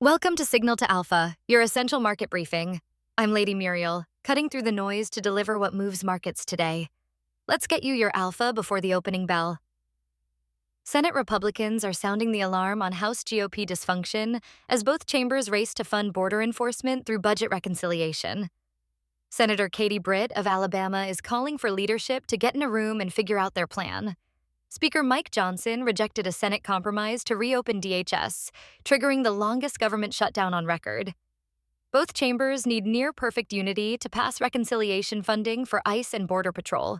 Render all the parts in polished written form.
Welcome to Signal to Alpha, your essential market briefing. I'm Lady Muriel, cutting through the noise to deliver what moves markets today. Let's get you your alpha before the opening bell. Senate Republicans are sounding the alarm on House GOP dysfunction as both chambers race to fund border enforcement through budget reconciliation. Senator Katie Britt of Alabama is calling for leadership to get in a room and figure out their plan. Speaker Mike Johnson rejected a Senate compromise to reopen DHS, triggering the longest government shutdown on record. Both chambers need near-perfect unity to pass reconciliation funding for ICE and Border Patrol.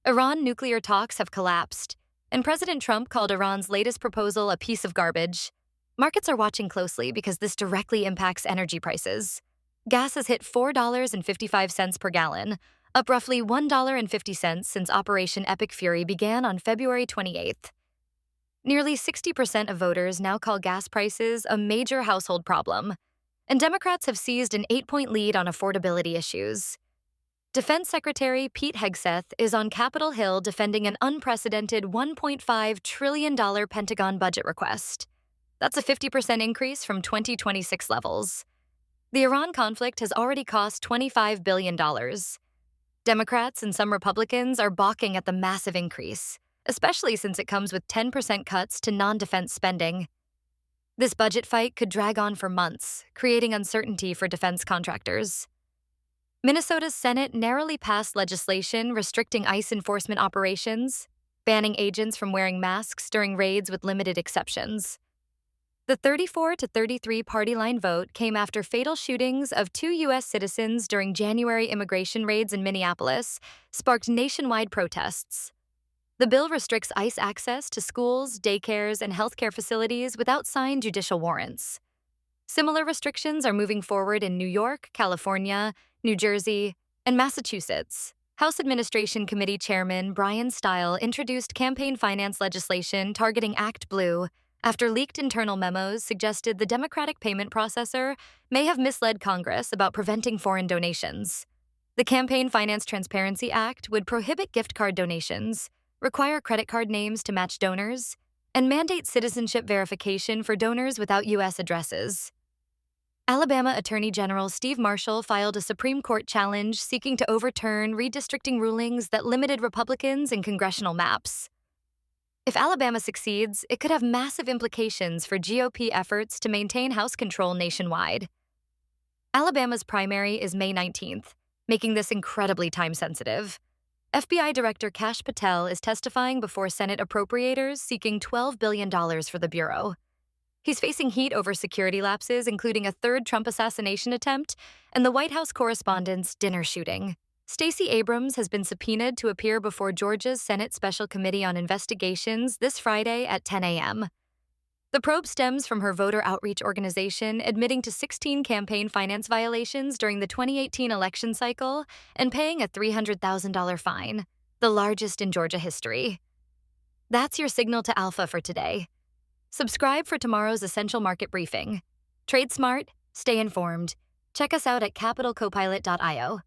Iran nuclear talks have collapsed, and President Trump called Iran's latest proposal a piece of garbage. Markets are watching closely because this directly impacts energy prices. Gas has hit $4.55 per gallon, up roughly $1.50 since Operation Epic Fury began on February 28th. Nearly 60% of voters now call gas prices a major household problem, and Democrats have seized an 8-point lead on affordability issues. Defense Secretary Pete Hegseth is on Capitol Hill defending an unprecedented $1.5 trillion Pentagon budget request. That's a 50% increase from 2026 levels. The Iran conflict has already cost $25 billion. Democrats and some Republicans are balking at the massive increase, especially since it comes with 10% cuts to non-defense spending. This budget fight could drag on for months, creating uncertainty for defense contractors. Minnesota's Senate narrowly passed legislation restricting ICE enforcement operations, banning agents from wearing masks during raids with limited exceptions. The 34-33 party line vote came after fatal shootings of 2 U.S. citizens during January immigration raids in Minneapolis sparked nationwide protests. The bill restricts ICE access to schools, daycares, and healthcare facilities without signed judicial warrants. Similar restrictions are moving forward in New York, California, New Jersey, and Massachusetts. House Administration Committee Chairman Brian Stile introduced campaign finance legislation targeting Act Blue after leaked internal memos suggested the Democratic payment processor may have misled Congress about preventing foreign donations. The Campaign Finance Transparency Act would prohibit gift card donations, require credit card names to match donors, and mandate citizenship verification for donors without U.S. addresses. Alabama Attorney General Steve Marshall filed a Supreme Court challenge seeking to overturn redistricting rulings that limited Republicans in congressional maps. If Alabama succeeds, it could have massive implications for GOP efforts to maintain House control nationwide. Alabama's primary is May 19th, making this incredibly time-sensitive. FBI Director Kash Patel is testifying before Senate appropriators seeking $12 billion for the Bureau. He's facing heat over security lapses, including a third Trump assassination attempt and the White House correspondent's dinner shooting. Stacey Abrams has been subpoenaed to appear before Georgia's Senate Special Committee on Investigations this Friday at 10 a.m. The probe stems from her voter outreach organization admitting to 16 campaign finance violations during the 2018 election cycle and paying a $300,000 fine, the largest in Georgia history. That's your signal to Alpha for today. Subscribe for tomorrow's essential market briefing. Trade smart, stay informed. Check us out at capitalcopilot.io.